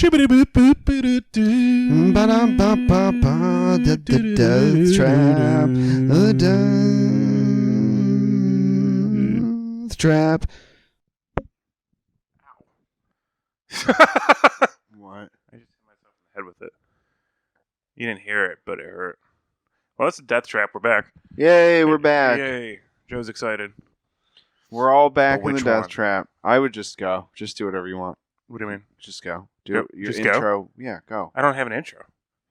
Ba-dum-ba-ba-ba, the death trap. The death trap. What? I just hit myself in the head with it. You didn't hear it, but it hurt. Well, that's a death trap. We're back. Yay, we're back. Yay. Joe's excited. We're all back But in the which death one? trap. I would just go. Just do whatever you want. What do you mean? Just go. Do Yep, your just go? intro. Yeah, go. I don't have an intro.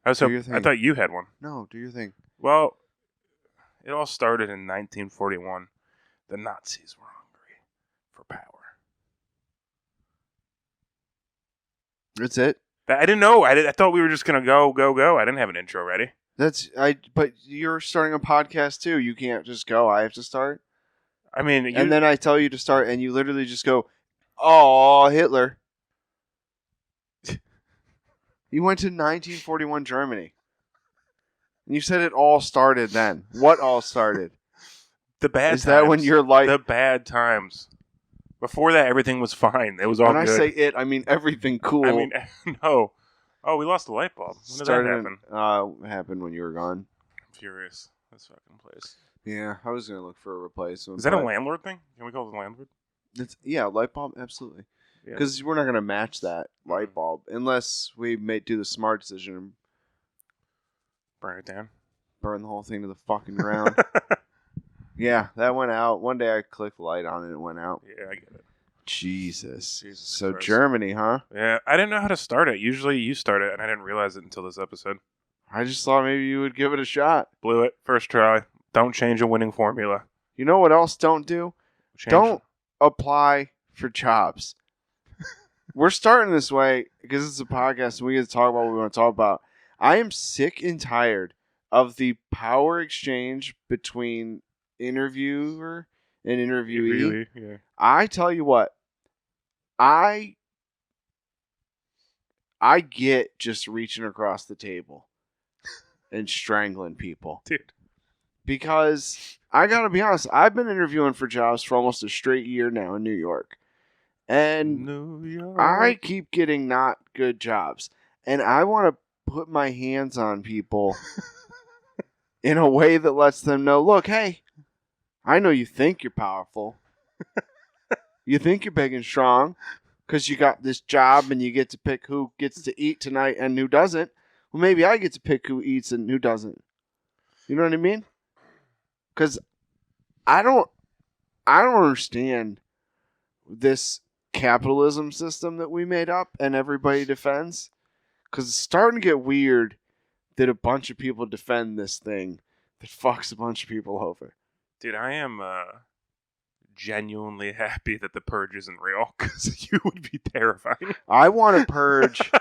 Do your thing. I thought you had one. No, do your thing. Well, it all started in 1941. The Nazis were hungry for power. That's it. I didn't know. I thought we were just gonna go. I didn't have an intro ready. But you're starting a podcast too. You can't just go. I have to start. I mean, And then I tell you to start, and you literally just go, "Oh, Hitler." You went to 1941 Germany. And you said it all started then. What all started? the bad. Is that when times. you're like... The bad times? Before that, everything was fine. It was all When good. I say it, I mean everything cool. I mean, no. Oh, we lost the light bulb. When did that happen? Happened when you were gone. I'm furious. This fucking place. Yeah, I was going to look for a replacement. Is that a but landlord thing? Can we call it a landlord? Yeah, light bulb, absolutely. Yeah. Because we're not going to match that light bulb unless we do the smart decision and Burn it down. burn the whole thing to the fucking ground. Yeah, that went out. One day I clicked the light on and it went out. Yeah, I get it. Jesus. Jesus So Christ. Germany, huh? Yeah, I didn't know how to start it. Usually you start it, and I didn't realize it until this episode. I just thought maybe you would give it a shot. Blew it. First try. Don't change a winning formula. You know what else don't do? Don't apply for jobs. We're starting this way because it's a podcast and we get to talk about what we want to talk about. I am sick and tired of the power exchange between interviewer and interviewee. Really? Yeah. I tell you what, I get just reaching across the table and strangling people. Dude. Because I gotta be honest, I've been interviewing for jobs for almost a straight year now in New York. And New York. I keep getting not good jobs. And I want to put my hands on people in a way that lets them know, look, hey, I know you think you're powerful. You think you're big and strong because you got this job and you get to pick who gets to eat tonight and who doesn't. Well, maybe I get to pick who eats and who doesn't. You know what I mean? Because I don't understand this capitalism system that we made up and everybody defends. Because it's starting to get weird that a bunch of people defend this thing that fucks a bunch of people over. Dude, I am genuinely happy that the purge isn't real, because you would be terrifying. I want to purge.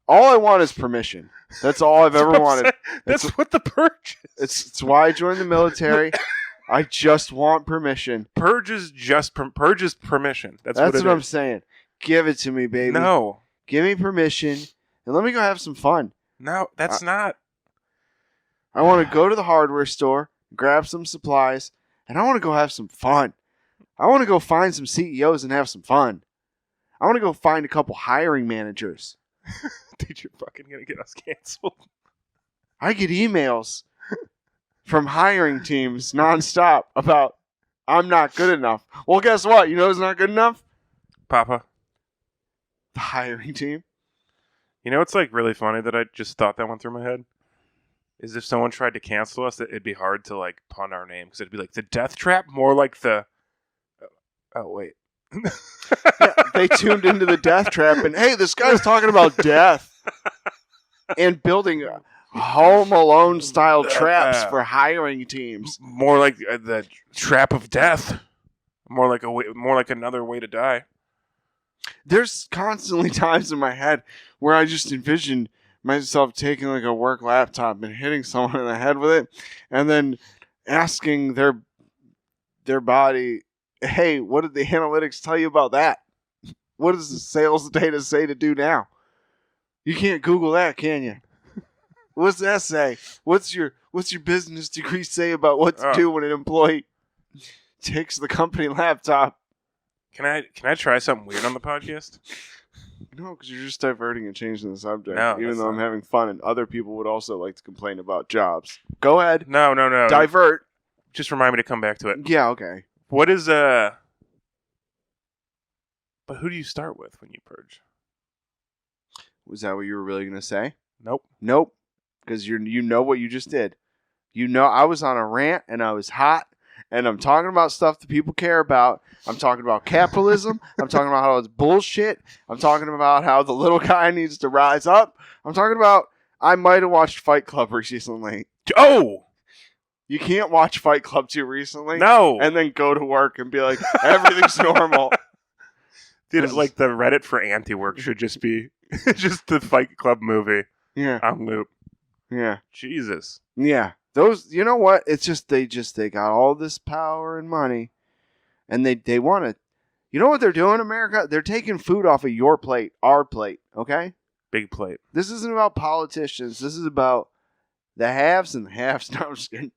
All I want is permission. That's all I've ever wanted. That's what the purge is. It's why I joined the military. I just want permission. Purge is permission. That's what it I'm is. saying. Give it to me, baby. No. Give me permission, and let me go have some fun. No, that's not. I want to go to the hardware store, grab some supplies, and I want to go have some fun. I want to go find some CEOs and have some fun. I want to go find a couple hiring managers. Dude, you're fucking going to get us canceled. I get emails from hiring teams nonstop about I'm not good enough. Well, guess what? You know who's not good enough? Papa. The hiring team. You know what's like really funny that I just thought that went through my head? Is if someone tried to cancel us, it'd be hard to like pun our name, because it'd be like the Death Trap, more like the. Oh wait. Yeah, they tuned into the Death Trap, and hey, this guy's talking about death and building Home Alone style traps for hiring teams. More like the trap of death. More like another way to die. There's constantly times in my head where I just envision myself taking like a work laptop and hitting someone in the head with it, and then asking their body, hey, what did the analytics tell you about that? What does the sales data say to do now? You can't Google that, can you? What's that say? What's your business degree say about what to do when an employee takes the company laptop? Can I try something weird on the podcast? No, because you're just diverting and changing the subject. No, even that's though I'm not. having fun, and other people would also like to complain about jobs. Go ahead. No. Divert. Just remind me to come back to it. Yeah, okay. What is But who do you start with when you purge? Was that what you were really going to say? Nope. Nope. Because you know what you just did. You know I was on a rant, and I was hot, and I'm talking about stuff that people care about. I'm talking about capitalism. I'm talking about how it's bullshit. I'm talking about how the little guy needs to rise up. I'm talking about I might have watched Fight Club recently. Oh! You can't watch Fight Club too recently. No! And then go to work and be like, everything's normal. Dude, like the Reddit for anti-work should just be just the Fight Club movie Yeah. on loop. Yeah. Jesus. Yeah. Those, you know what? It's just they got all this power and money, and they want to. You know what they're doing, America? They're taking food off of your plate, our plate. Okay. Big plate. This isn't about politicians. This is about the haves and the haves. No, I'm just kidding.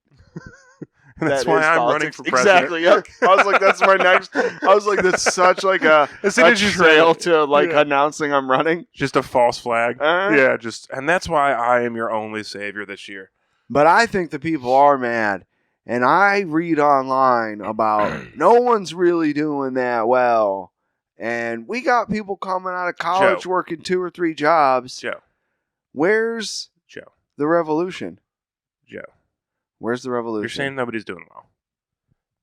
That's That why is I'm politics. running for president. Exactly. Yep. I was like, that's my next. I was like, that's such like a trail to like announcing I'm running. Just a false flag. Uh-huh. Yeah, and that's why I am your only savior this year. But I think the people are mad. And I read online about no one's really doing that well. And we got people coming out of college Joe. working 2 or 3 jobs. Joe. Where's Joe. the revolution? Joe. Where's the revolution? You're saying nobody's doing well.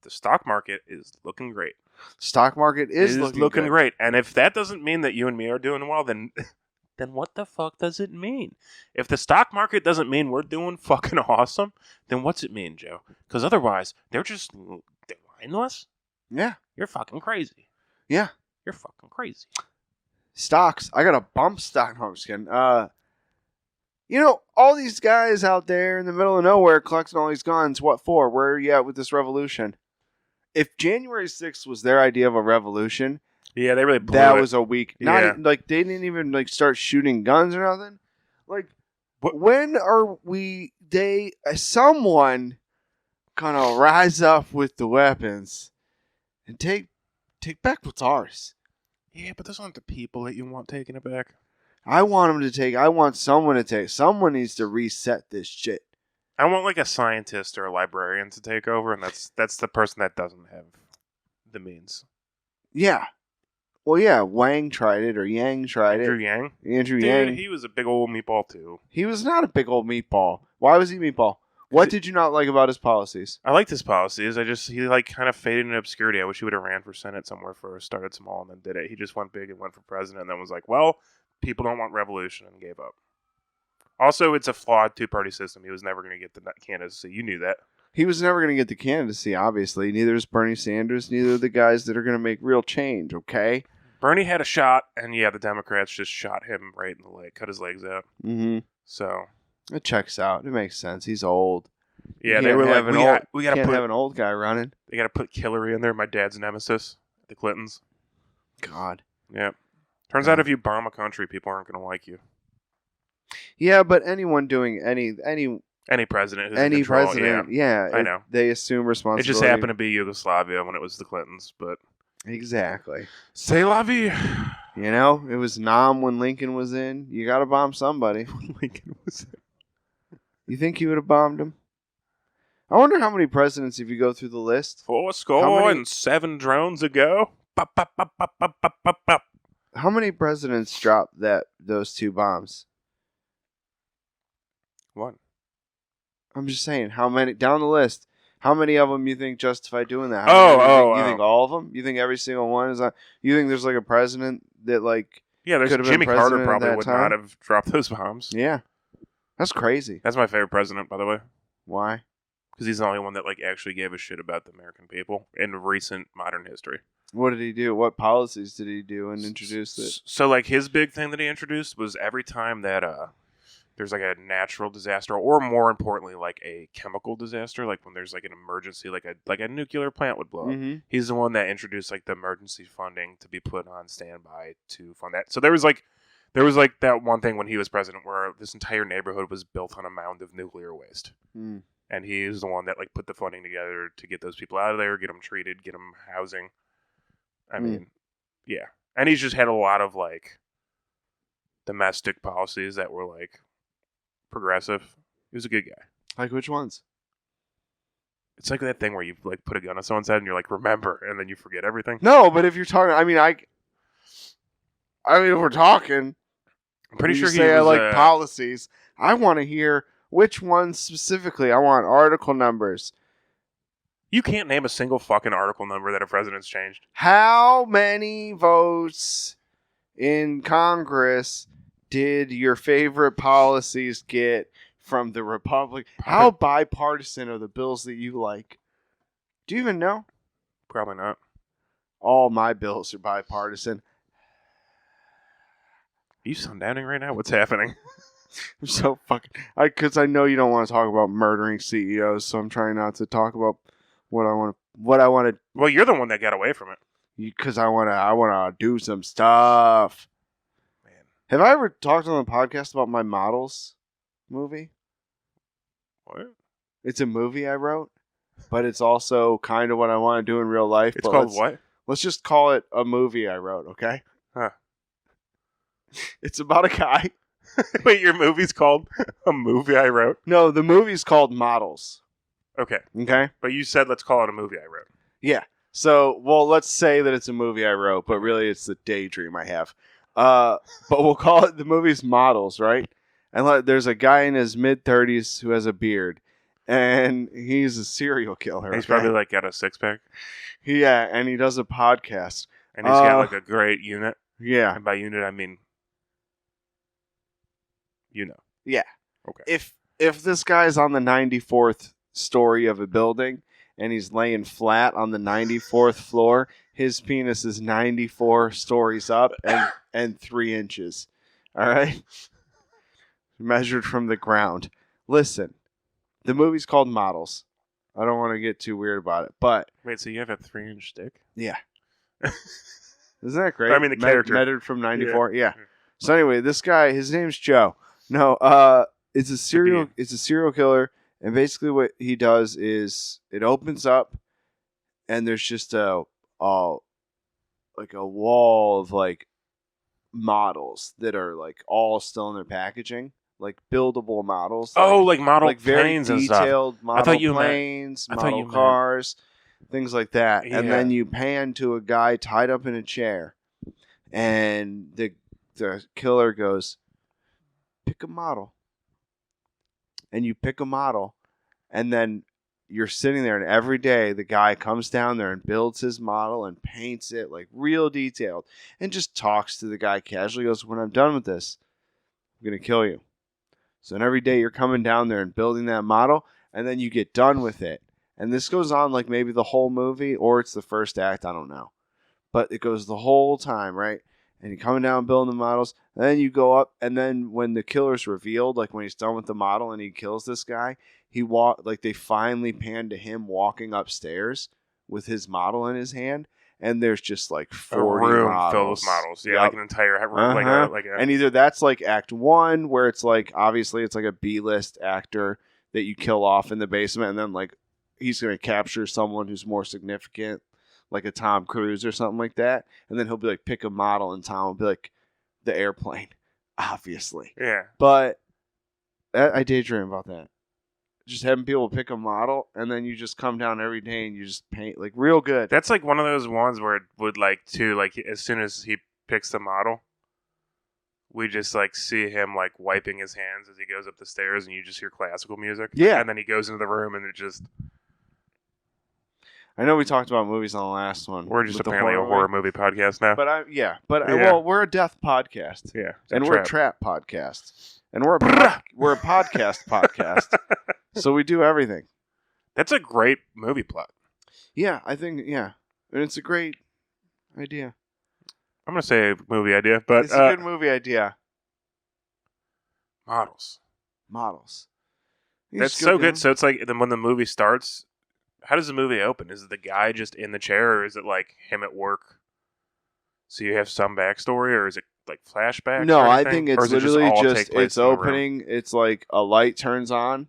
The stock market is looking great. Stock market is looking good. great. And if that doesn't mean that you and me are doing well, then what the fuck does it mean? If the stock market doesn't mean we're doing fucking awesome, then what's it mean, Joe? Because otherwise, they're lying to us. Yeah. You're fucking crazy. Yeah. You're fucking crazy. Stocks. I got a bump stock. No, I'm just kidding. You know, all these guys out there in the middle of nowhere collecting all these guns, what for? Where are you at with this revolution? If January 6th was their idea of a revolution, Yeah, they really blew that it. was a week. Yeah. Like they didn't even like start shooting guns or nothing. Like, when are someone gonna rise up with the weapons and take back what's ours? Yeah, but those aren't the people that you want taking it back. I want someone to take. Someone needs to reset this shit. I want like a scientist or a librarian to take over, and that's the person that doesn't have the means. Yeah. Well, yeah, Wang tried it, or Yang tried Andrew it. Yang? Andrew Dude, Yang. he was a big old meatball too. He was not a big old meatball. Why was he meatball? What did you not like about his policies? I liked his policies. He like kind of faded into obscurity. I wish he would have ran for Senate somewhere first, started small, and then did it. He just went big and went for president, and then was like, well, people don't want revolution, and gave up. Also, it's a flawed two-party system. He was never going to get the candidacy. You knew that. He was never going to get the candidacy, obviously. Neither is Bernie Sanders. Neither are the guys that are going to make real change, okay? Bernie had a shot, and yeah, the Democrats just shot him right in the leg, cut his legs out. Mm-hmm. So It checks out. It makes sense. He's old. yeah, You they were can't like, have we got to can't put have an old guy running. they got to put Hillary in there. My dad's nemesis, the Clintons. God. Yeah. Turns out if you bomb a country, people aren't going to like you. Yeah, but anyone doing any President who's in control, president, yeah, I know. they assume It responsibility. just happened to be Yugoslavia when it was the Clintons, but Exactly. c'est la vie. You know, it was Nam when Lincoln was in. You got to bomb somebody. Lincoln was. You think he would have bombed him? I wonder how many presidents, if you go through the list, 7 drones ago. Pop, pop, pop, pop, pop, pop, pop, pop. how many presidents dropped those 2 bombs? One. I'm just saying, how many down the list? How many of them you think justify doing that? You think all of them? You think every single one is on? You think there's like a president that like? Yeah, there's Could have been Jimmy Carter president at probably that would time. not have dropped those bombs. Yeah, that's crazy. That's my favorite president, by the way, Why? because he's the only one that like actually gave a shit about the American people in recent modern history. What did he do? What policies did he do and introduce it? So like his big thing that he introduced was every time that there's like a natural disaster, or more importantly, like a chemical disaster, like when there's like an emergency, like a nuclear plant would blow up. Mm-hmm. He's the one that introduced like the emergency funding to be put on standby to fund that. So there was like that one thing when he was president where this entire neighborhood was built on a mound of nuclear waste. Mm. And he was the one that like put the funding together to get those people out of there, get them treated, get them housing. I mean, yeah. And he's just had a lot of like domestic policies that were like progressive. He was a good guy. Like which ones? It's like that thing where you like put a gun on someone's head and you're like, remember, and then you forget everything. No, but if you're talking, I mean, if we're talking, I'm pretty sure you he say was, I like policies. I want to hear which ones specifically. I want article numbers. You can't name a single fucking article number that a president's changed. How many votes in Congress did your favorite policies get from the Republic? How bipartisan are the bills that you like? Do you even know? Probably not. All my bills are bipartisan. Are you sundowning right now? What's happening? I'm so fucking... Because I know you don't want to talk about murdering CEOs, so I'm trying not to talk about what I want to... Well, you're the one that got away from it. Because I want to do some stuff. Man. Have I ever talked on the podcast about my Models movie? What? It's a movie I wrote, but it's also kind of what I want to do in real life. It's but called what? Let's just call it a movie I wrote, okay? Huh. It's about a guy. Wait, your movie's called A Movie I Wrote? No, the movie's called Models. Okay. Okay? But you said let's call it A Movie I Wrote. Yeah. So, well, let's say that it's a movie I wrote, but really it's the daydream I have. But we'll call it the movie's Models, right? And there's a guy in his mid-30s who has a beard, and he's a serial killer. He's okay? probably like got a six-pack. Yeah, and he does a podcast. And he's got like a great unit. Yeah. And by unit, I mean, you know. Yeah. Okay. If this guy's on the 94th story of a building and he's laying flat on the 94th floor, his penis is 94 stories up and 3 inches. All right? Measured from the ground. Listen, the movie's called Models. I don't want to get too weird about it, but... Wait, so you have a 3-inch dick? Yeah. Isn't that great? I mean, the character. Measured from 94? Yeah. So anyway, this guy, his name's Joe. No, it's a serial killer, and basically what he does is it opens up, and there's just a wall of like models that are like all still in their packaging, like buildable models. Like model like very planes and stuff. detailed model thought you meant- planes, I thought model you meant- cars, things like that. And Yeah. then you pan to a guy tied up in a chair, and the killer goes, pick a model. And you pick a model, and then you're sitting there, and every day the guy comes down there and builds his model and paints it like real detailed and just talks to the guy casually. He goes, when I'm done with this, I'm going to kill you. So then every day you're coming down there and building that model, and then you get done with it. And this goes on like maybe the whole movie, or it's the first act, I don't know. But it goes the whole time, right? And you're coming down building the models, and then you go up, and then when the killer's revealed, like when he's done with the model and he kills this guy, they finally pan to him walking upstairs with his model in his hand, and there's just like 40 a room models. filled with models. Yeah, Yep. like an entire room, like a And either that's like Act 1, where it's like, obviously it's like a B-list actor that you kill off in the basement, and then like he's going to capture someone who's more significant, like a Tom Cruise or something like that. And then he'll be like, pick a model, and Tom will be like, the airplane, obviously. yeah. But I daydream about that. Just having people pick a model, and then you just come down every day and you just paint like real good. That's like one of those ones where it would like as soon as he picks the model, we just like see him like wiping his hands as he goes up the stairs, and you just hear classical music. Yeah. And then he goes into the room, and it just I know we talked about movies on the last one. we're just with the apparently a horror movie podcast now. But Yeah. well, we're a death podcast, yeah, and we're a trap podcast, and we're a podcast podcast. So we do everything. That's a great movie plot. Yeah, I think and it's a great idea. I'm gonna say a movie idea, but It's a good movie idea. models. You That's just go so down- good. So it's like then when the movie starts, how does the movie open? Is it the guy just in the chair, or is it like him at work? So you have some backstory, or is it like flashbacks? No, or I anything? think Or it's does it literally all just take place it's in the room? opening. It's like a light turns on.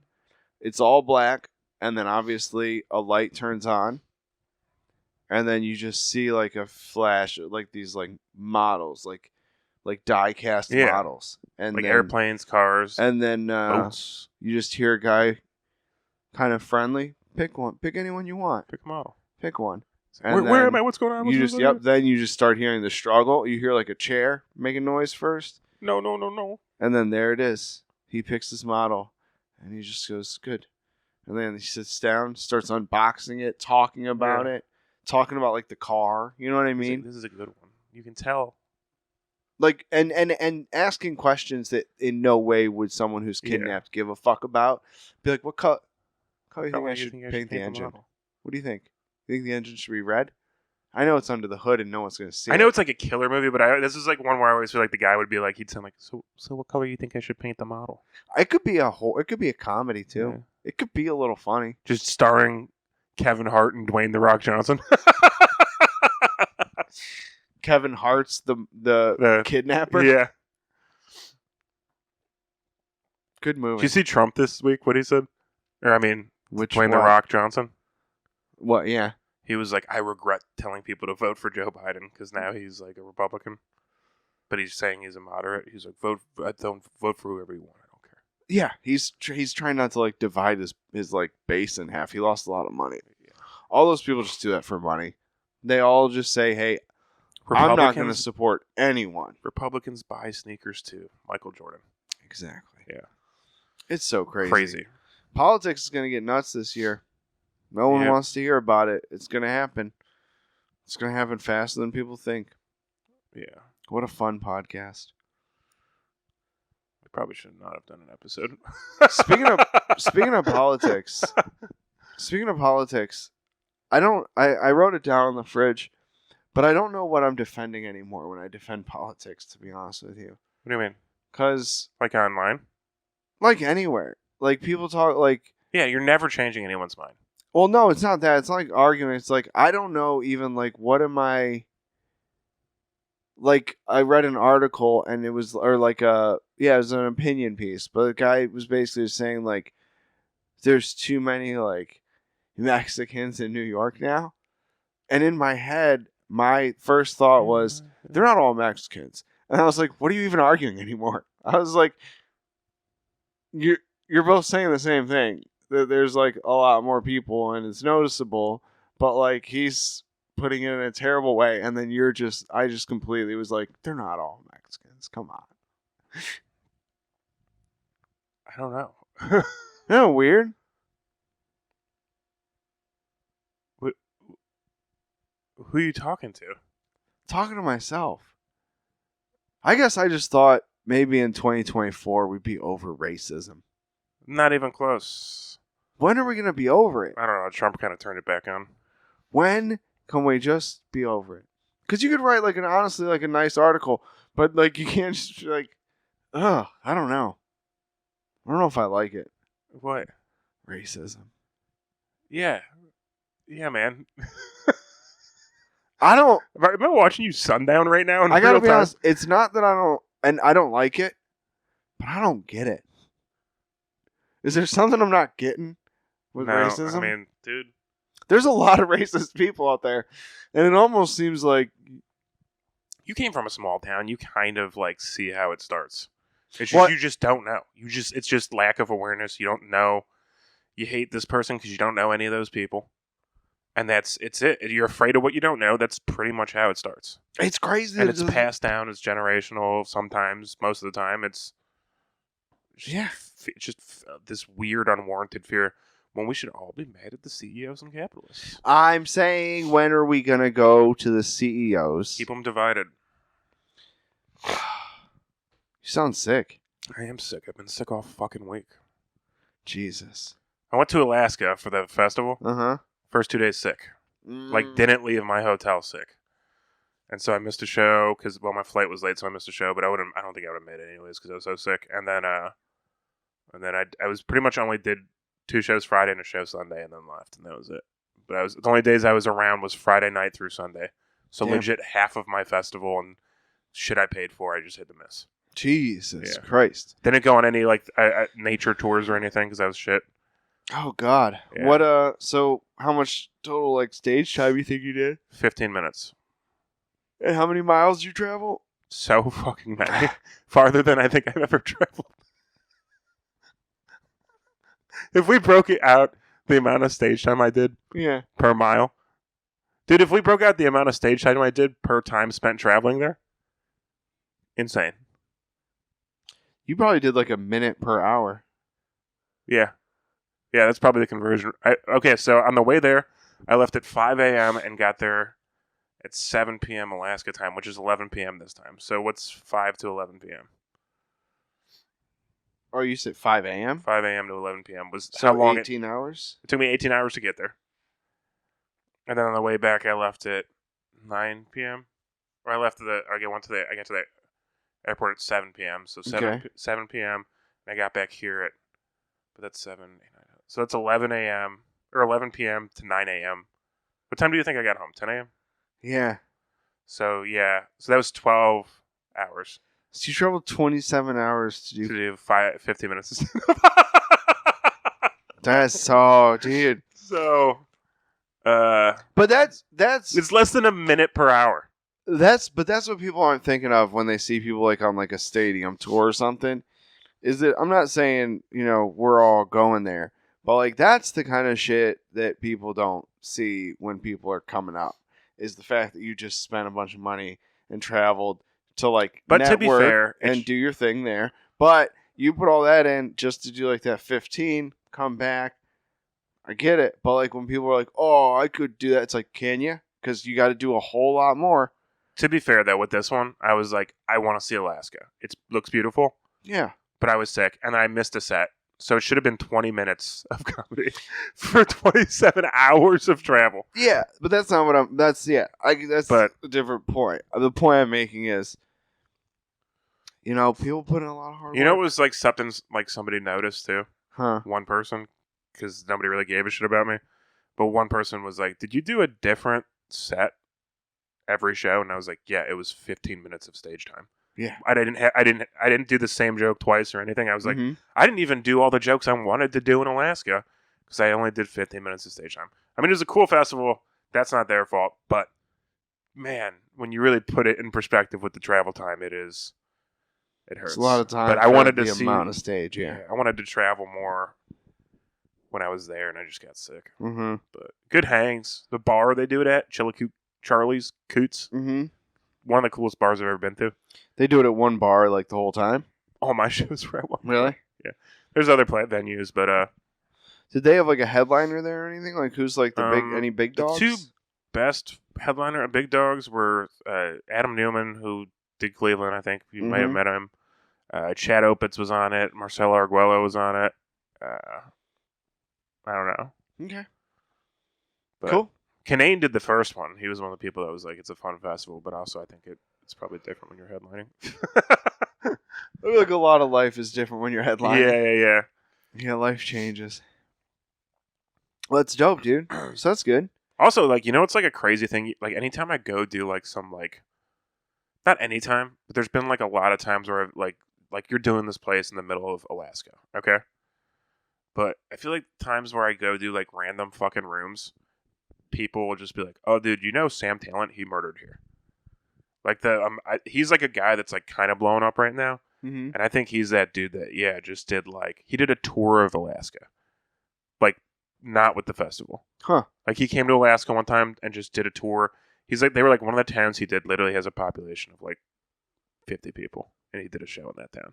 It's all black, and then obviously a light turns on, and then you just see like a flash, like these like models, like like die-cast Yeah. models. And like then, airplanes, cars, And then boats. you just hear a guy kind of friendly. Pick one. Pick anyone you want. Pick a model. Pick one. Where am I? What's going on? You just Then you just start hearing the struggle. You hear like a chair making noise first, No. and then there it is. He picks this model, and he just goes good, and then he sits down, starts unboxing it, talking about it, talking about like the car. You know what I He's like, mean? this is a good one. You can tell. Like and asking questions that in no way would someone who's kidnapped give a fuck about. Be like, what color do you think I should paint the engine? model? What do you think? You think the engine should be red? I know it's under the hood and no one's gonna see it. I know it's like a killer movie, but this is like one where I always feel like the guy would be like, he'd sound like, so what color do you think I should paint the model? It could be it could be a comedy too. Yeah. It could be a little funny. Just starring Kevin Hart and Dwayne The Rock Johnson. Kevin Hart's the kidnapper. Yeah. Good movie. Did you see Trump this week, what he said? Or, I mean, Dwayne The one? Rock Johnson. What, yeah. He was like, I regret telling people to vote for Joe Biden because now he's like a Republican. But he's saying he's a moderate. He's like, don't vote for whoever you want. I don't care. Yeah, he's trying not to like divide his like base in half. He lost a lot of money. Yeah. All those people just do that for money. They all just say, hey, I'm not going to support anyone. Republicans buy sneakers too. Michael Jordan. Exactly. Yeah. It's so crazy. Politics is going to get nuts this year. No one wants to hear about it. It's going to happen. It's going to happen faster than people think. Yeah. What a fun podcast. We probably should not have done an episode. Speaking of politics. Speaking of politics, I wrote it down on the fridge, but I don't know what I'm defending anymore when I defend politics, to be honest with you. What do you mean? Because like online? Like anywhere. Like people talk like... Yeah, you're never changing anyone's mind. Well, no, it's not that. It's not like arguing. It's like, I don't know even, like, what am I... Like, I read an article, and it was, or like it was an opinion piece, but the guy was basically saying, like, there's too many, like, Mexicans in New York now. And in my head, my first thought was, they're not all Mexicans. And I was like, what are you even arguing anymore? I was like, you're both saying the same thing. There's like a lot more people and it's noticeable, but like he's putting it in a terrible way, and then I just completely was like, they're not all Mexicans. Come on. I don't know. Isn't that weird? Who are you talking to? Talking to myself. I guess I just thought maybe in 2024 we'd be over racism. Not even close. When are we going to be over it? I don't know. Trump kind of turned it back on. When can we just be over it? Because you could write like honestly like a nice article, but like you can't just like, I don't know. I don't know if I like it. What? Racism. Yeah, man. I don't. Am I watching you sundown right now? I gotta be honest. It's not that I don't like it, but I don't get it. Is there something I'm not getting with racism? I mean, dude, there's a lot of racist people out there, and it almost seems like you came from a small town. You kind of like see how it starts. It's just, you just don't know. It's just lack of awareness. You don't know. You hate this person because you don't know any of those people. And it's it. You're afraid of what you don't know. That's pretty much how it starts. It's crazy. And it's passed down. It's generational. Sometimes, most of the time, it's just this weird, unwarranted fear when we should all be mad at the CEOs and capitalists. I'm saying, when are we going to go to the CEOs? Keep them divided. You sound sick. I am sick. I've been sick all fucking week. Jesus. I went to Alaska for the festival. Uh-huh. First 2 days sick. Like, didn't leave my hotel sick. And so I missed a show because, my flight was late, so I missed a show. But I don't think I would have made it anyways because I was so sick. And then I was pretty much only did 2 shows Friday and a show Sunday, and then left, and that was it. But the only days I was around was Friday night through Sunday. So legit half of my festival and shit I paid for, I just had to miss. Jesus Christ! Didn't go on any like nature tours or anything because I was shit. Oh God! Yeah. What? So how much total like stage time you think you did? 15 minutes. And how many miles did you travel? So fucking many. Farther than I think I've ever traveled. If we broke it out, the amount of stage time I did Yeah. per mile. Dude, if we broke out the amount of stage time I did per time spent traveling there, insane. You probably did like a minute per hour. Yeah. Yeah, that's probably the conversion. Okay, so on the way there, I left at 5 a.m. and got there at 7 p.m. Alaska time, which is 11 p.m. this time. So what's 5 to 11 p.m.? Oh, you said 5 a.m.? 5 a.m. to 11 p.m. was So how long 18 hours? it took me 18 hours to get there. And then on the way back, I left at 9 p.m. Or I got to the airport at 7 p.m. So 7 p.m. And I got back here at, but that's 7, 8, 9. So it's 11 a.m. or 11 p.m. to 9 a.m. What time do you think I got home? 10 a.m.? Yeah. So, yeah. So that was 12 hours. So you traveled 27 hours to do 50 minutes. That's so, dude. So, But that's it's less than a minute per hour. that's what people aren't thinking of when they see people like on like a stadium tour or something. Is that I'm not saying, we're all going there, but like that's the kind of shit that people don't see when people are coming up. Is the fact that you just spent a bunch of money and traveled to like But network to be fair, and do your thing there. But you put all that in just to do like that 15, come back. I get it. But like when people are like, oh, I could do that. It's like, can you? Because you got to do a whole lot more. To be fair, though, with this one, I was like, I want to see Alaska. It looks beautiful, Yeah. but I was sick, and I missed a set. So it should have been 20 minutes of comedy for 27 hours of travel. Yeah, but that's not what I'm. That's But- a different point. The point I'm making is, people put in a lot of hard work. It was like something like somebody noticed, too. Huh? One person, because nobody really gave a shit about me. But one person was like, did you do a different set every show? And I was like, yeah, it was 15 minutes of stage time. Yeah. I didn't do the same joke twice or anything. I was like, Mhm. I didn't even do all the jokes I wanted to do in Alaska because I only did 15 minutes of stage time. I mean, it was a cool festival. That's not their fault. But man, when you really put it in perspective with the travel time, it hurts. It's a lot of time. But I for wanted to the see amount of stage. Yeah. I wanted to travel more when I was there, and I just got sick. Mm-hmm. But good hangs. The bar they do it at, Charlie's Coots, Mm-hmm. one of the coolest bars I've ever been to. They do it at one bar like the whole time. All my shows were at one. Really? Yeah. There's other venues, but Did they have like a headliner there or anything? Like who's like the any big the dogs? two best headliner big dogs were Adam Newman, who did Cleveland. I think you may have Mhm. met him. Chad Opitz was on it. Marcelo Arguello was on it. I don't know. Okay. But Cool. Kanane did the first one. He was one of the people that was like, it's a fun festival, but also I think it's probably different when you're headlining. I feel like a lot of life is different when you're headlining. Yeah. Yeah, life changes. Well, that's dope, dude. So that's good. Also, like, it's like a crazy thing. Like, anytime I go do like some like, not anytime, but there's been like a lot of times where I've, like you're doing this place in the middle of Alaska, okay? But I feel like times where I go do like random fucking rooms, people will just be like, "Oh, dude, Sam Talent? He murdered here." Like he's like a guy that's like kind of blowing up right now, Mm-hmm. and I think he's that dude that just did he did a tour of Alaska, like not with the festival. Huh. Like he came to Alaska one time and just did a tour. He's like, they were like one of the towns he did literally has a population of like 50 people, and he did a show in that town.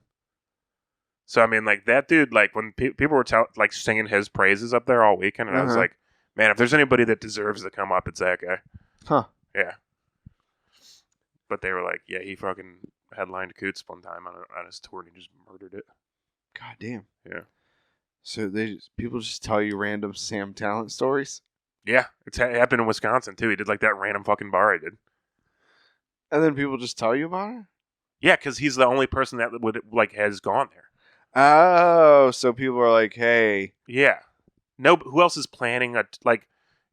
So I mean, like that dude, like when people were singing his praises up there all weekend, and I was like, man, if there's anybody that deserves to come up, it's that guy. Huh. Yeah. But they were like, yeah, he fucking headlined Coots one time on his tour, and he just murdered it. God damn. Yeah. So people just tell you random Sam Talent stories, Yeah, it happened in Wisconsin too. He did like that random fucking bar he did. and then people just tell you about it. Yeah, because he's the only person that has gone there. Oh, so people are like, "Hey, Yeah. No, who else is planning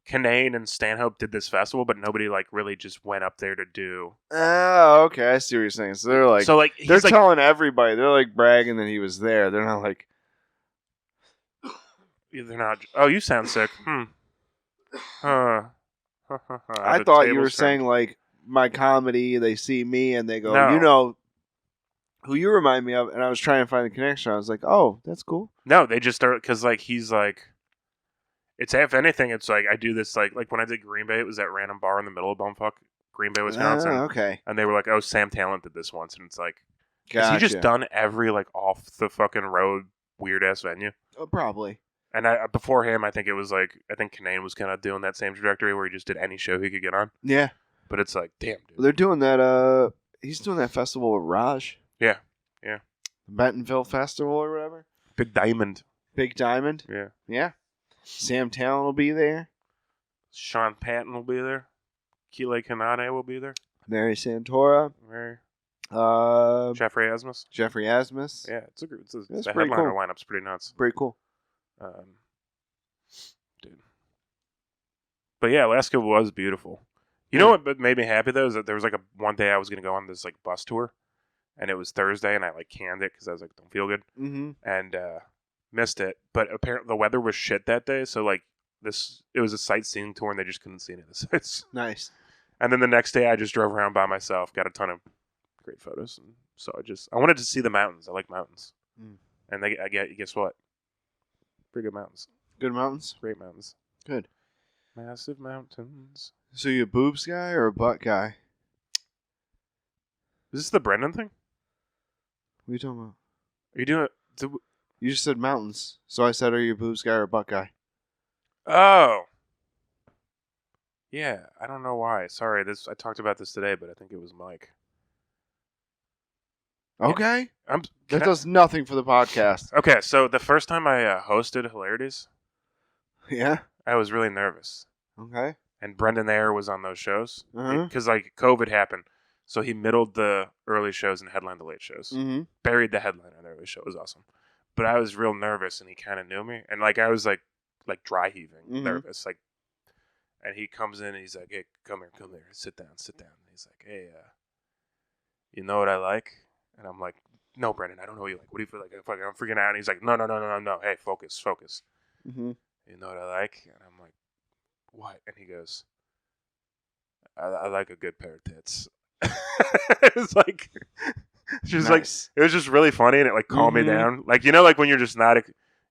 Kanane and Stanhope did this festival, but nobody really just went up there to do. oh, okay, I see what you're saying." So they're like, He's they're telling everybody. They're like bragging that he was there. They're not like, they're not. Oh, you sound sick. I I thought you were saying like my comedy, they see me, and they go, No. you know, who you remind me of, and I was trying to find the connection. I was like, oh, that's cool. No, they just start because like he's like, it's if anything, it's like I do this like when I did Green Bay, it was that random bar in the middle of bumfuck Green Bay, Wisconsin, Okay. and they were like, oh, Sam Talent did this once, and it's like, Gotcha. has he just done every like off the fucking road weird ass venue? Probably. And before him, I think it was like I think Kanane was kind of doing that same trajectory where he just did any show he could get on. Yeah. But it's like, damn, dude. They're doing that. He's doing that festival with Raj. Yeah. Bentonville Festival or whatever. Big Diamond. Big Diamond. Yeah. Yeah. Sam Talent will be there. Sean Patton will be there. Kile Kanane will be there. Mary Santora. Very. Uh, Jeffrey Asmus. Jeffrey Asmus. Yeah, the pretty headliner cool. lineup's pretty nuts. Pretty cool. Dude. But yeah, Alaska was beautiful. You know what made me happy though is that there was like one day I was gonna go on this like bus tour, and it was Thursday, and I like canned it because I was like, don't feel good, and missed it. But apparently the weather was shit that day, so like it was a sightseeing tour, and they just couldn't see any of the sights. Nice. And then the next day, I just drove around by myself, got a ton of great photos, and so I wanted to see the mountains. I like mountains, and guess what? Pretty good mountains. Good mountains. Great mountains. Good. Massive mountains. So you a boobs guy or a butt guy? Is this the Brendan thing? What are you talking about? Are you doing it? You just said mountains. So I said, are you a boobs guy or a butt guy? Oh. Yeah, I don't know why. Sorry, I talked about this today, but I think it was Mike. Okay. That does nothing for the podcast. Okay, so the first time I hosted Hilarities, Yeah. I was really nervous. Okay. And Brendan Ayer was on those shows. Uh-huh. Because, like, COVID happened. So he middled the early shows and headlined the late shows. Mm-hmm. Buried the headline on the early show. It was awesome. But I was real nervous, and he kind of knew me. And, like, I was, like dry heaving, nervous. Like, and he comes in, and he's like, hey, come here. Sit down. And he's like, hey, you know what I like? And I'm like, no, Brendan, I don't know what you like. What do you feel like? I'm freaking out. And he's like, no. Hey, focus. Mm-hmm. You know what I like? And I'm like, what? And he goes, I like a good pair of tits. It was like, just Nice. like, it was just really funny, and it like calmed me down. Like, you know, like when you're just not,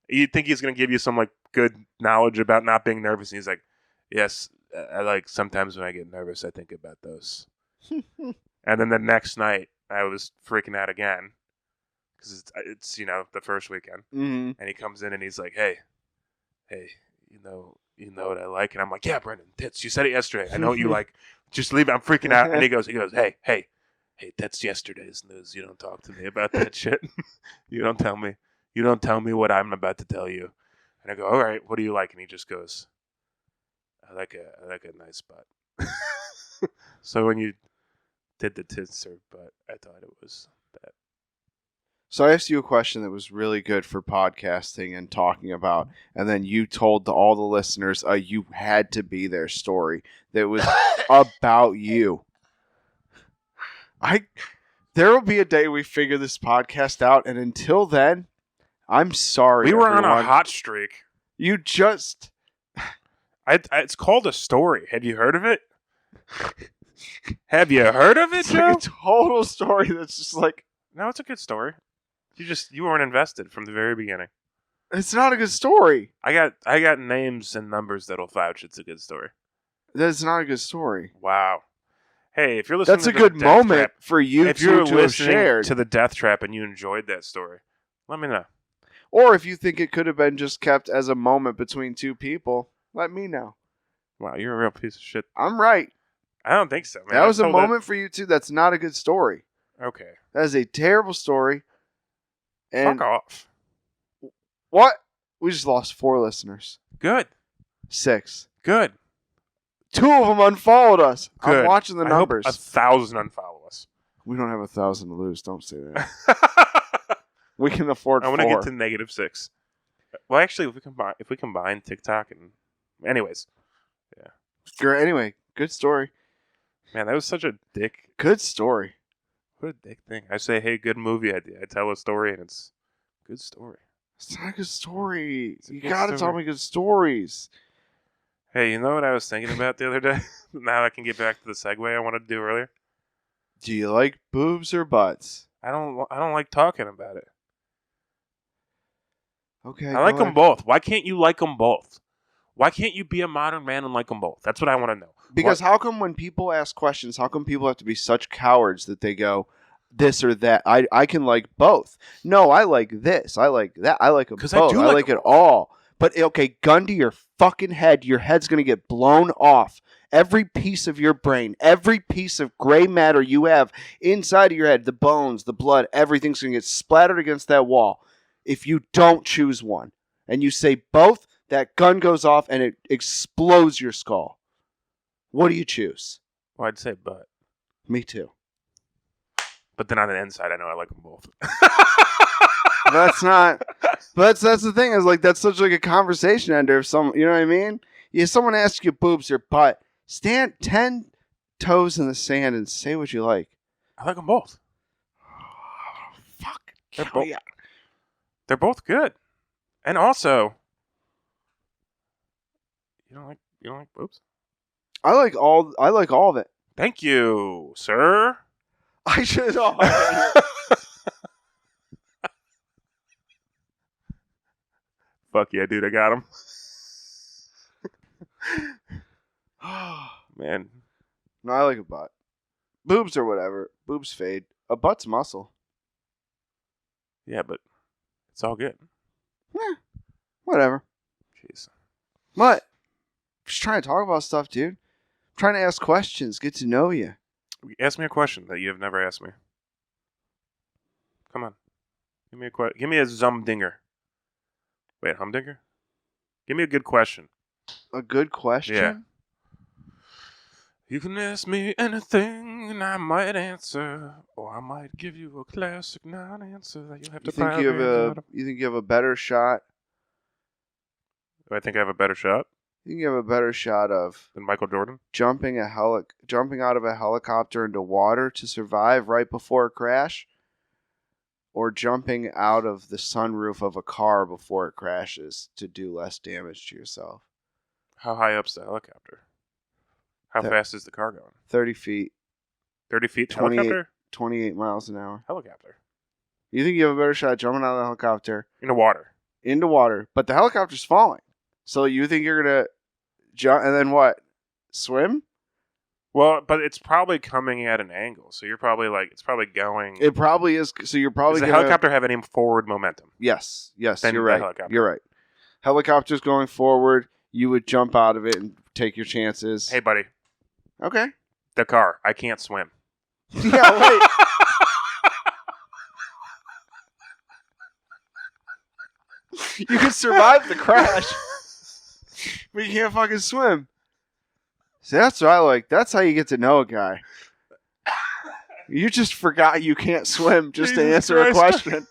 you think he's going to give you some like good knowledge about not being nervous. And he's like, yes, I like sometimes when I get nervous, I think about those. And then the next night, I was freaking out again because it's you know, the first weekend. Mm-hmm. And he comes in and he's like, hey, you know what I like? And I'm like, yeah, Brendan, tits. You said it yesterday. I know what you like. Just leave it. I'm freaking out. And he goes, hey, that's yesterday's news. You don't talk to me about that shit. You don't tell me what I'm about to tell you. And I go, all right, what do you like? And he just goes, I like a nice butt. So when you did the tits or butt, I thought it was that. So I asked you a question that was really good for podcasting and talking about, and then you told all the listeners you had to be their story that was about you. There will be a day we figure this podcast out, and until then, I'm sorry. We were everyone. on a hot streak. You just. It's called a story. Have you heard of it? Have you heard of it, It's Joe? like a total story that's just like. No, it's a good story. You weren't invested from the very beginning. It's not a good story. I got names and numbers that'll vouch it's a good story. That's not a good story. Wow. Hey, if you're listening, That's a to good the Death moment Trap, for you if you're to have listening shared. to the Death Trap and you enjoyed that story, let me know. Or if you think it could have been just kept as a moment between two people, let me know. Wow, you're a real piece of shit. I'm right. I don't think so, man. That was a moment for you too. That's not a good story. Okay. That is a terrible story. And Fuck off. what? We just lost 4 listeners. Good. 6. Good. 2 of them unfollowed us. Good. I'm watching the I numbers. hope 1,000 unfollow us. We don't have 1,000 to lose. Don't say that. We can afford I 4. want to get to -6. Well, actually, if we combine TikTok and, anyways, yeah. Anyway, good story. Man, that was such a dick. Good story. What a dick thing. I say, hey, good movie idea. I tell a story, and it's a good story. It's not a good story. It's a You good gotta tell story. me good stories. Hey, you know what I was thinking about the other day? Now I can get back to the segue I wanted to do earlier. Do you like boobs or butts? I don't like talking about it. Okay, I like go them ahead. both. Why can't you like them both? Why can't you be a modern man and like them both? That's what I want to know. Because how come when people ask questions, how come people have to be such cowards that they go this or that? I can like both. No, I like this. I like that. I like them 'Cause both. I do I like like it them both. all. But okay, gun to your fucking head. Your head's gonna get blown off. Every piece of your brain, every piece of gray matter you have inside of your head, the bones, the blood, everything's gonna get splattered against that wall. If you don't choose one and you say both, that gun goes off and it explodes your skull. What do you choose? Well, I'd say butt. Me too. But then on the inside, I know I like them both. That's not. But that's the thing is like that's such like a conversation ender. If some, you know what I mean? If someone asks you boobs or butt, stand 10 toes in the sand and say what you like. I like them both. Fuck. They're both. They're both good. And also, you don't like boobs? I like all of it. Thank you, sir. I should. Oh, Fuck yeah, dude! I got him. Man, no, I like a butt. Boobs or whatever. Boobs fade. A butt's muscle. yeah, but it's all good. Whatever. Jeez. What? Just trying to talk about stuff, dude. Trying to ask questions, get to know you. Ask me a question that you have never asked me. Come on. Give me a Give me a Zumdinger. Wait, Humdinger? Give me a good question. A good question. Yeah. You can ask me anything and I might answer, or I might give you a classic non-answer that you have to You think find you have out of. you think you have a better shot? Do I think I have a better shot You think you have a better shot of than Michael Jordan? jumping out of a helicopter into water to survive right before a crash, or jumping out of the sunroof of a car before it crashes to do less damage to yourself? How high up's the helicopter? How Th- fast is the car going? 30 feet, 30 feet 28 helicopter? 28 miles an hour. Helicopter. You think you have a better shot jumping out of the helicopter In the water. into water, but the helicopter's falling. So you think you're going to jump and then what? Swim? Well, but it's probably coming at an angle, so you're probably it's probably going. It probably is. So you're probably Does the gonna, helicopter have any forward momentum? Yes, Then you're the right. helicopter. You're right. Helicopter's going forward. You would jump out of it and take your chances. Hey, buddy, Okay. the car. I can't swim. Yeah, wait. You can survive the crash, but you can't fucking swim. See, that's what I like. That's how you get to know a guy. You just forgot you can't swim just to Jesus answer a Christ. question.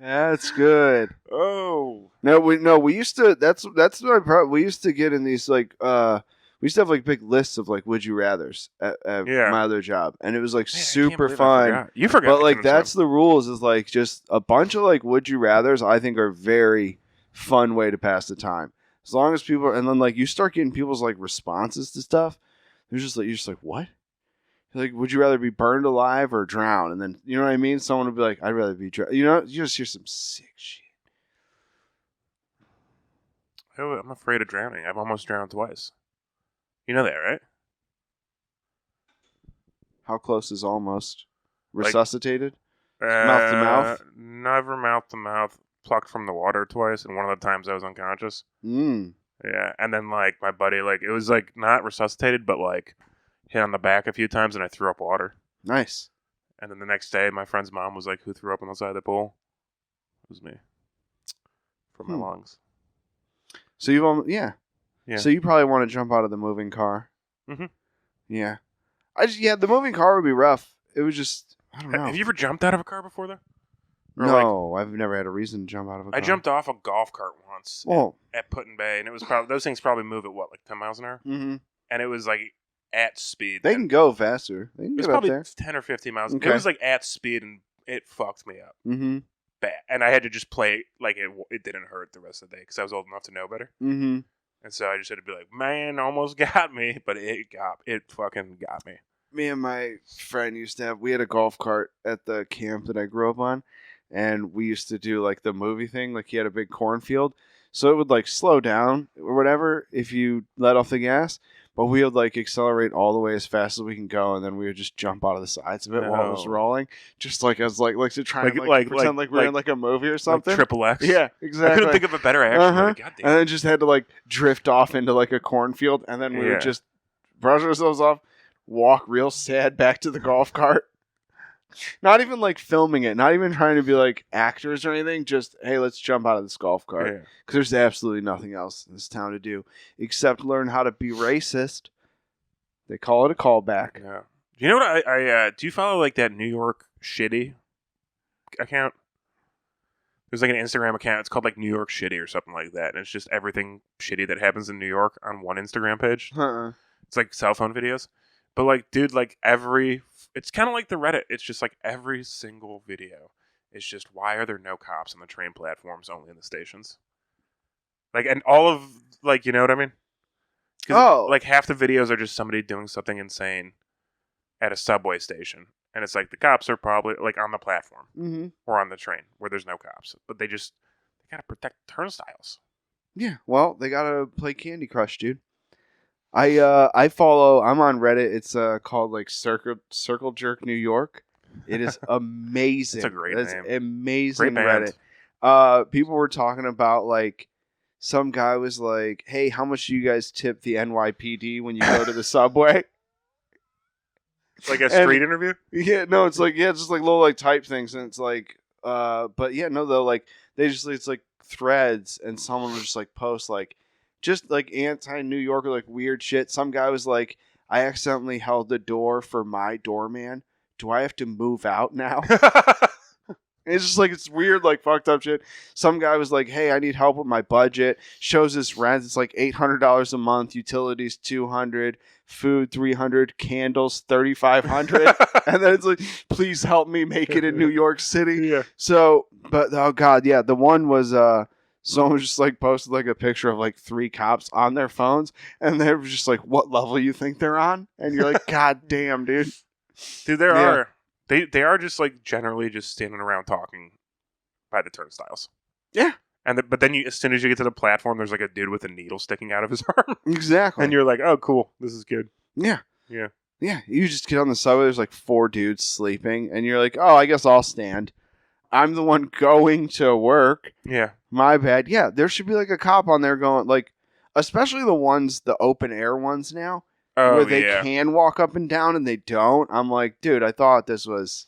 That's good. Oh. No, we used to. That's my problem. We used to get in these we used to have like big lists of like would you rather's at Yeah. my other job, and it was like Man, I can't super believe I fun. forgot. You forgot. But I like couldn't that's swim. the rules is like just a bunch of like would you rather's. I think are very fun way to pass the time. As long as people and then like you start getting people's like responses to stuff, they're just like you're just like what? Like, would you rather be burned alive or drown? And then, you know what I mean? Someone would be like, I'd rather be drowned. You know, you just hear some sick shit. Oh, I'm afraid of drowning. I've almost drowned twice. You know that, right? How close is almost? Like- Resuscitated? Mouth to mouth? Never mouth to mouth. Plucked from the water twice, and one of the times I was unconscious. Mm. Yeah, and then like my buddy, it was like not resuscitated, but like hit on the back a few times, and I threw up water. Nice. And then the next day, my friend's mom was like, "Who threw up on the side of the pool?" It was me. From my lungs. So you've almost, yeah. Yeah. So you probably want to jump out of the moving car. Mhm. Yeah. The moving car would be rough. It was just, I don't know. Have you ever jumped out of a car before, though? Or, No, I've never had a reason to jump out of a car. I jumped off a golf cart once Well, at Put in Bay, and it was probably those things probably move at what, like 10 miles an hour, mm-hmm. and it was like at speed. They and can go faster. They can it was get up probably there. 10 or 15 miles. Okay. It was like at speed, and it fucked me up. Mm-hmm. bad, and I had to just play it like it didn't hurt the rest of the day because I was old enough to know better. Mm-hmm. And so I just had to be like, man, almost got me, but it fucking got me. Me and my friend we had a golf cart at the camp that I grew up on, and we used to do like the movie thing. Like he had a big cornfield, so it would like slow down or whatever if you let off the gas. But we would like accelerate all the way as fast as we can go, and then we would just jump out of the sides of it while it was No. rolling, just like as like to try and Like- pretend like we're in like- like a movie or something. Like Triple X. Yeah, I exactly. couldn't think of a better action. Uh-huh. Movie. God damn. And then just had to like drift off into like a cornfield, and then we Yeah. would just brush ourselves off, walk real sad back to the golf cart. Not even like filming it, not even trying to be like actors or anything. Just, hey, let's jump out of this golf cart. Yeah. Because there's absolutely nothing else in this town to do except learn how to be racist. They call it a callback. Yeah. Do you know what I do you follow like that New York Shitty account? There's like an Instagram account. It's called like New York Shitty or something like that. And it's just everything shitty that happens in New York on one Instagram page. Uh-uh. It's like cell phone videos. But like, dude, like it's kind of like the Reddit. It's just like every single video is just, why are there no cops on the train platforms, only in the stations? Like, and all of, like, you know what I mean? 'Cause, Oh. like half the videos are just somebody doing something insane at a subway station. And it's like the cops are probably like on the platform Mm-hmm. or on the train where there's no cops. But they gotta protect turnstiles. Yeah, well, they gotta play Candy Crush, dude. I follow. I'm on Reddit. It's called like Circle Jerk New York. It is amazing. It's a great It's name. amazing Great band. Reddit. People were talking about like some guy was like, "Hey, how much do you guys tip the NYPD when you go to the subway?" Like a And- street interview? Yeah, no, it's like just like little like type things, and it's like, but yeah, no, though, like it's like threads, and someone was just like post like just like anti New York or like weird shit. Some guy was like, I accidentally held the door for my doorman. Do I have to move out now? It's just like it's weird, like fucked up shit. Some guy was like, "Hey, I need help with my budget." Shows his rent. It's like $800 a month. Utilities $200, food $300, candles $3,500, and then it's like, "Please help me make it in New York City." Yeah. So, but oh god, yeah, the one was someone just like posted like a picture of like 3 cops on their phones, and they were just like, "What level you think they're on?" And you're like, "God damn, dude." Dude, there Yeah. are. They are just like generally just standing around talking by the turnstiles. Yeah. But then as soon as you get to the platform, there's like a dude with a needle sticking out of his arm, Exactly. and you're like, "Oh, cool, this is good." Yeah. Yeah. Yeah. You just get on the subway, there's like 4 dudes sleeping, and you're like, "Oh, I guess I'll stand. I'm the one going to work. Yeah. My bad." Yeah, there should be like a cop on there going, like, especially the open air ones now, Oh where they yeah. can walk up and down and they don't. I'm like, dude, I thought this was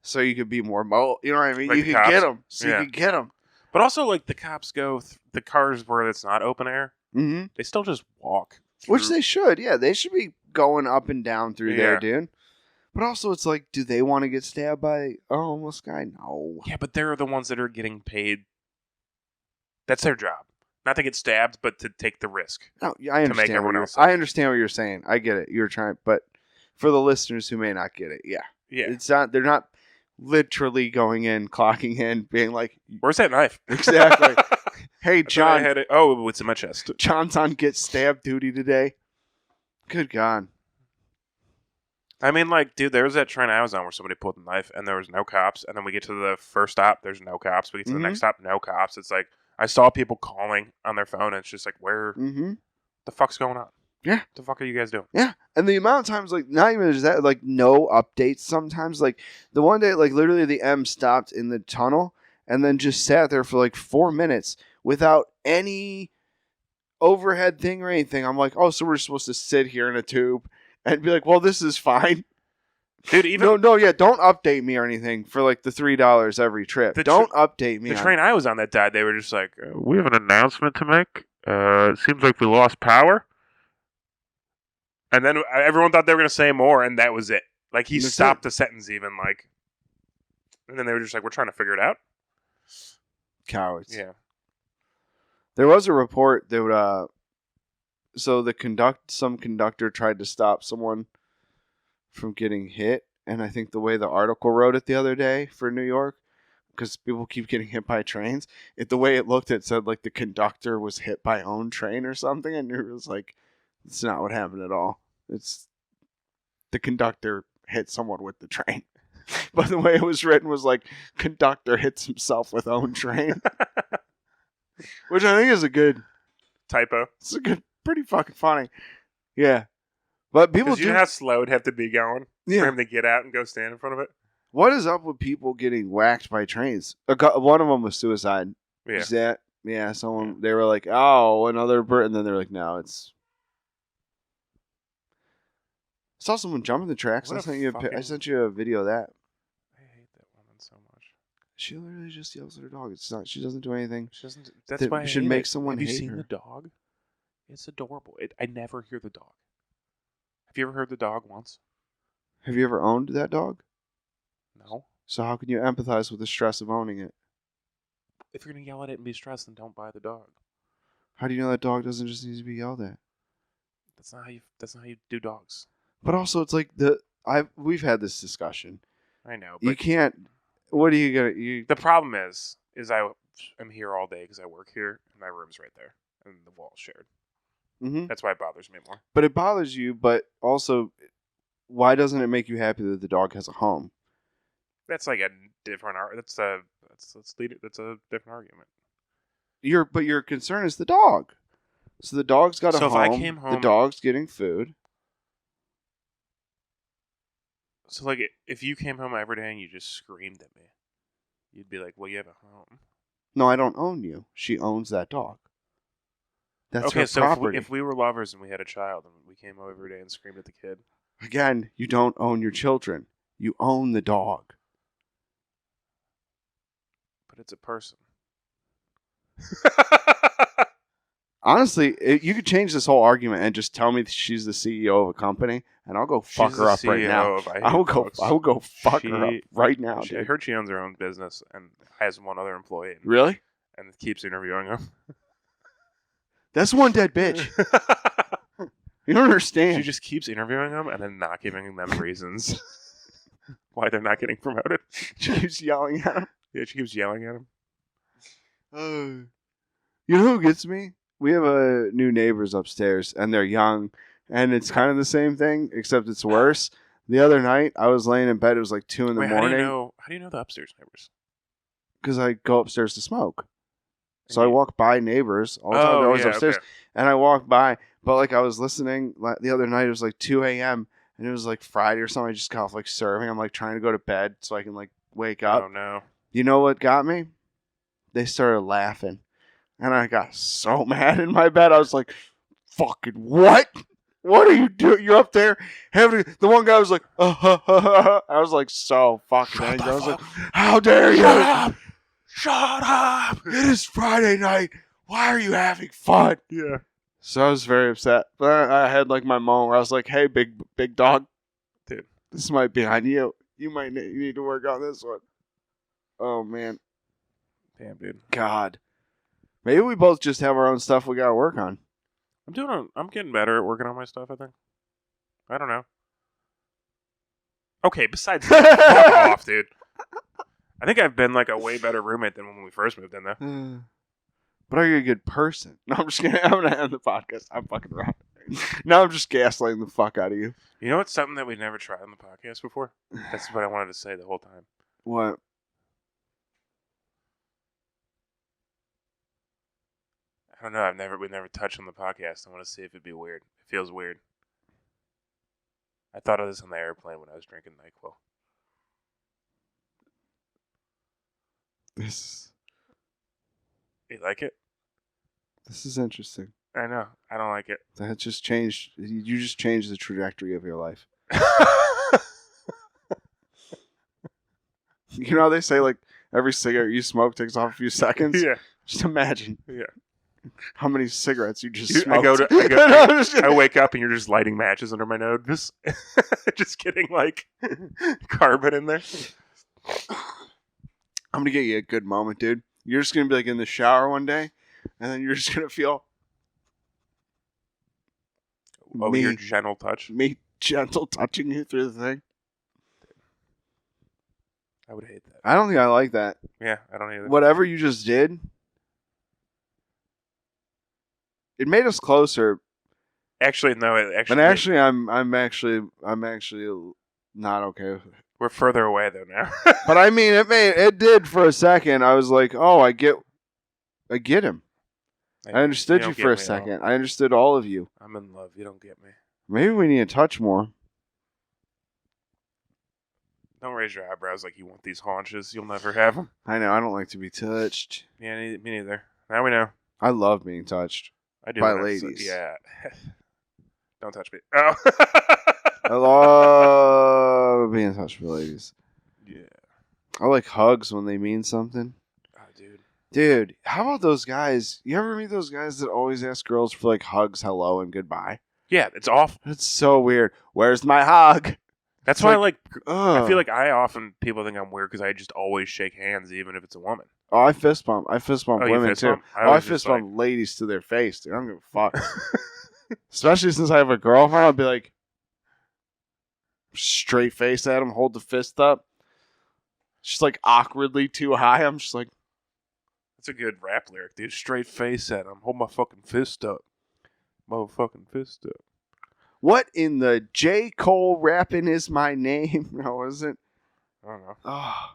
so you could be more mobile. You know what I mean? Like you the could get cops? them. So Yeah. you could get them. But also, like the cops go the cars where it's not open air. Mm-hmm. They still just walk. Which through- they should. Yeah, they should be going up and down through there, Yeah. dude. But also, it's like, do they want to get stabbed by a homeless guy? No. Yeah, but they're the ones that are getting paid. That's their job. Not to get stabbed, but to take the risk. No, I understand. make everyone else I safe. understand what you're saying. I get it. You're trying, but for the listeners who may not get it, yeah, Yeah. it's not. They're not literally going in, clocking in, being like, Where's that knife? exactly. Hey, I thought I John. had it. Oh, it's in my chest. John's on get stabbed duty today. Good God. I mean, like, dude, there was that train I was on where somebody pulled a knife and there was no cops. And then we get to the first stop, there's no cops. We get to the next stop, no cops. It's like, I saw people calling on their phone and it's just like, where Mm-hmm. the fuck's going on? Yeah. What the fuck are you guys doing? Yeah, and the amount of times, like, not even just that, like, no updates sometimes. Like, the one day, like, literally the M stopped in the tunnel and then just sat there for, like, 4 minutes without any overhead thing or anything. I'm like, oh, so we're supposed to sit here in a tube and be like, well, this is fine. Dude, even No, yeah, don't update me or anything for, like, the $3 every trip. The Don't update me. the on- train I was on that died, they were just like, we have an announcement to make. It seems like we lost power. And then everyone thought they were going to say more, and that was it. Like, he That's stopped the sentence even, like, and then they were just like, we're trying to figure it out. Cowards. Yeah. There was a report that so some conductor tried to stop someone from getting hit, and I think the way the article wrote it the other day for New York because people keep getting hit by trains. The way it looked, it said like the conductor was hit by own train or something, and it was like, it's not what happened at all. It's the conductor hit someone with the train. But the way it was written was like, conductor hits himself with own train. Which I think is a good typo. It's a good, pretty fucking funny. Yeah. But people Because you do. know how slow it'd have to be going Yeah. for him to get out and go stand in front of it? What is up with people getting whacked by trains? One of them was suicide. Yeah. Is that? Yeah, someone, they were like, oh, another bird. And then they're like, no, it's. I saw someone jumping the tracks. What I a sent you fucking- I sent you a video of that. I hate that woman so much. She literally just yells at her dog. It's not. She doesn't do anything. She doesn't. That's That why I should hate make it. someone Have you hate seen her. the dog? It's adorable. I never hear the dog. Have you ever heard the dog once? Have you ever owned that dog? No. So how can you empathize with the stress of owning it? If you're gonna yell at it and be stressed, then don't buy the dog. How do you know that dog doesn't just need to be yelled at? That's not how you do dogs. But also, it's like we've had this discussion. I know. You But can't. What are you gonna? the problem is I'm here all day because I work here and my room's right there and the wall's shared. Mm-hmm. That's why it bothers me more. But it bothers you. But also, why doesn't it make you happy that the dog has a home? That's like a different that's a different argument. But your concern is the dog. So the dog's got a So if home. I came the home- dog's getting food. So like if you came home every day and you just screamed at me, you'd be like, "Well, you have a home." No, I don't own you. She owns that dog. That's okay, her so property. if we were lovers and we had a child and we came home every day and screamed at the kid, Again, you don't own your children. You own the dog. but it's a person. Honestly, you could change this whole argument and just tell me that she's the CEO of a company, and I'll go fuck She's her the up right now. CEO of I Hate I will go. Dogs. I will go fuck her up She- right now. I Dude. heard she owns her own business and has one other employee Really? and keeps interviewing him. That's one dead bitch. You don't understand. She just keeps interviewing them and then not giving them reasons why they're not getting promoted. She keeps yelling at him. Yeah, she keeps yelling at him. You know who gets me? We have new neighbors upstairs, and they're young, and it's kind of the same thing, except it's worse. The other night, I was laying in bed. It was like 2 in the Wait, morning how do you know the upstairs neighbors? because I go upstairs to smoke. So And I you- walk by neighbors all the time. They're always upstairs, okay. and I walk by. But like I was listening the other night. It was like 2 a.m. and it was like Friday or something. I just got off like serving. I'm like trying to go to bed so I can like wake up. Oh no. You know what got me? They started laughing. And I got so mad in my bed. I was like, fucking what? What are you doing? You're up there having... The one guy was like, I was like so fucking angry. I was like, how dare you? Shut up! Shut up! It is Friday night. Why are you having fun? Yeah. So I was very upset. But I had like my moment where I was like, hey, big dog. Dude. This might be on you. You need to work on this one. Oh, man. Damn, dude. God. Maybe we both just have our own stuff we gotta work on. I'm getting better at working on my stuff, I think. I don't know. Okay, besides that, fuck off, dude. I think I've been like a way better roommate than when we first moved in, though. But are you a good person? No, I'm just kidding. I'm gonna end the podcast. I'm fucking around. Now I'm just gaslighting the fuck out of you. You know what's something that we never tried on the podcast before? That's what I wanted to say the whole time. What? I don't know. We never touched on the podcast. I want to see if it'd be weird. It feels weird. I thought of this on the airplane when I was drinking NyQuil. This You like it? is interesting. I know. I don't like it. That just changed. You just changed the trajectory of your life. You know how they say like every cigarette you smoke takes off a few seconds? Yeah. Just imagine. Yeah. How many cigarettes you just You- smoked. I wake up and you're just lighting matches under my nose. Just getting like carbon in there. I'm gonna get you a good moment, dude. You're just gonna be like in the shower one day, and then you're just gonna feel Oh, me, your gentle touch. me gentle touching you through the thing. I would hate that. I don't think I like that. Yeah, I don't either. Whatever you just did, it made us closer. Actually, no. But actually, I'm actually not okay with it. We're further away though now. But I mean, it did for a second. I was like, oh, I get him. I understood you for a second. I understood all of you. I'm in love. You don't get me. Maybe we need to touch more. Don't raise your eyebrows like you want these haunches. You'll never have them. I know. I don't like to be touched. Yeah, me neither. Now we know. I love being touched. I do. By when it's- ladies. Yeah. Don't touch me. Oh. I love being touched by ladies. Yeah. I like hugs when they mean something. Oh, dude. Dude, how about those guys? You ever meet those guys that always ask girls for like hugs, hello, and goodbye? Yeah, it's awful. That's so weird. Where's my hug? That's It's why like- I feel like people think I'm weird because I just always shake hands, even if it's a woman. Oh, I fist bump. I fist bump Oh, you women fist too. bump? I I always fist just, bump ladies to their face, dude. I don't give a fuck. Especially since I have a girlfriend, I'll be like, straight face at him, hold the fist up. She's like awkwardly too high. I'm just like, That's a good rap lyric, dude. Straight face at him. Hold my fucking fist up. Motherfucking fist up. what in the J. Cole rapping is my name? No, wasn't. I don't know. Oh.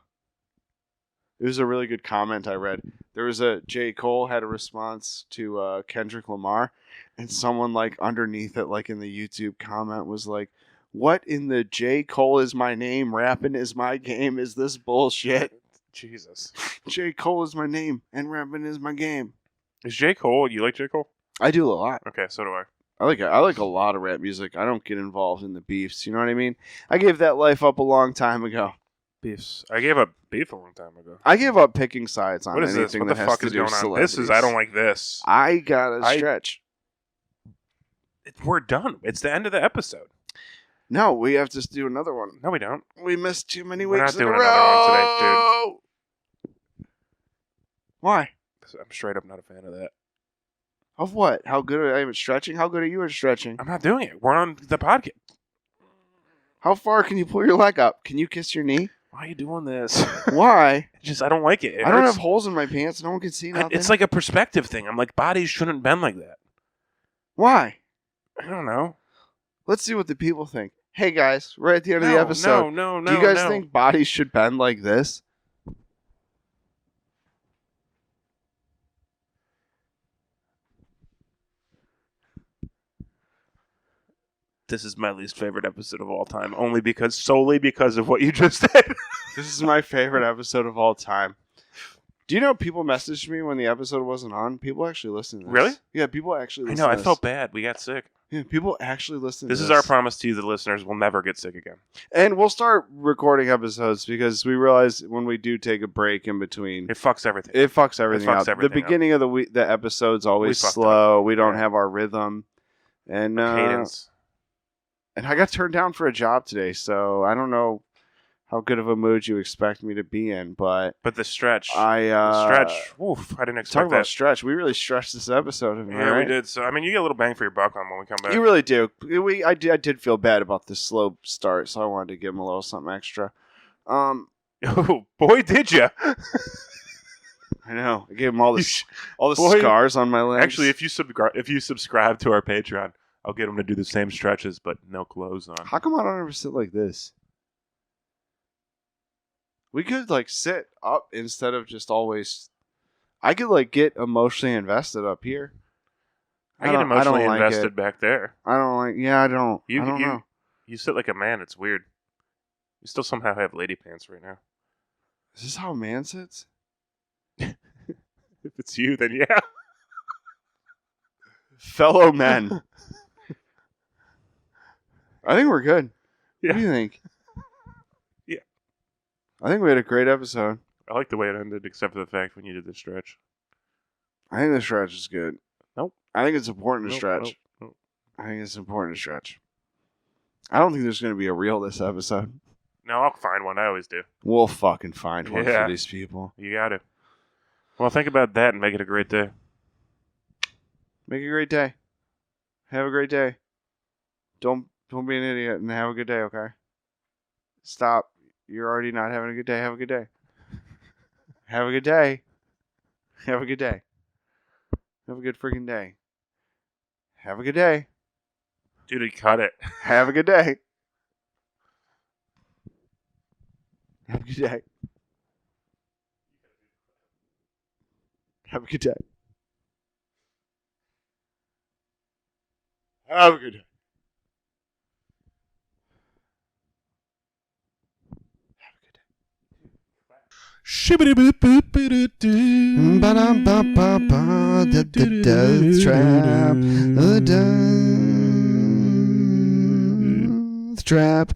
It was a really good comment I read. There was a J. Cole had a response to Kendrick Lamar, and someone like underneath it, like in the YouTube comment, was like, "What in the J. Cole is my name? Rapping is my game. Is this bullshit? Jesus. J. Cole is my name, and rapping is my game." Is J. Cole? You like J. Cole? I do a lot. Okay, so do I. I like a lot of rap music. I don't get involved in the beefs. You know what I mean? I gave that life up a long time ago. Beefs. I gave up beef a long time ago. I gave up picking sides on What is anything this? What the that has fuck to is do with going on? This is. celebrities. I don't like this. I gotta I- stretch. We're done. It's the end of the episode. No, we have to do another one. No, we don't. We missed too many We're weeks not in a doing another one today, row. Why? I'm straight up not a fan of that. Of what? How good are I at stretching? How good are you at stretching? I'm not doing it. We're on the podcast. How far can you pull your leg up? Can you kiss your knee? Why are you doing this? Why? I don't like it. It I don't hurts. have holes in my pants. No one can see nothing. It's like a perspective thing. I'm like, bodies shouldn't bend like that. Why? I don't know. Let's see what the people think. Hey guys, we're at the end of the episode. No. Do you guys think bodies should bend like this? This is my least favorite episode of all time, solely because of what you just said. This is my favorite episode of all time. Do you know people messaged me when the episode wasn't on? People actually listen to this. Really? Yeah, people actually I listen know. to I this. felt bad. We got sick. Yeah, people actually listen This to is this. our promise to you, the listeners. We'll never get sick again. And we'll start recording episodes because we realize when we do take a break in between, It fucks everything. it fucks everything fucks up. everything The beginning of the episode's always We fucked slow. We don't Yeah. have our rhythm. And Cadence. and I got turned down for a job today, so I don't know how good of a mood you expect me to be in, but But the stretch. I stretch. Oof, I didn't talk expect about that. stretch. We really stretched this episode. Am I Yeah, we right? did. So, I mean, you get a little bang for your buck on when we come back. You really do. I did feel bad about the slow start, so I wanted to give him a little something extra. Oh, boy, did you. I know. I gave him all the Boy, scars on my legs. Actually, if you subscribe to our Patreon, I'll get them to do the same stretches, but no clothes on. how come I don't ever sit like this? We could like sit up instead of just always. I could like get emotionally invested up here. I get emotionally like invested it. back there. I don't like. Yeah, I don't. You, I don't you, know. you sit like a man. It's weird. You still somehow have lady pants right now. Is this how a man sits? If it's you, then yeah. Fellow men. I think we're good. Yeah. What do you think? Yeah. I think we had a great episode. I like the way it ended, except for the fact when you did the stretch. I think the stretch is good. Nope. I think it's important to Nope, stretch. nope. I think it's important to stretch. I don't think there's going to be a reel this episode. No, I'll find one. I always do. We'll fucking find one Yeah. for these people. You got to. Well, think about that and make it a great day. Make a great day. Have a great day. Don't be an idiot and have a good day, okay? Stop. You're already not having a good day. Have a good day. Have a good day. Have a good day. Have a good freaking day. Have a good day. Dude, he cut it. Have a good day. Have a good day. Have a good day. Have a good day. Ba-da-ba-ba-ba, the death trap. The death trap.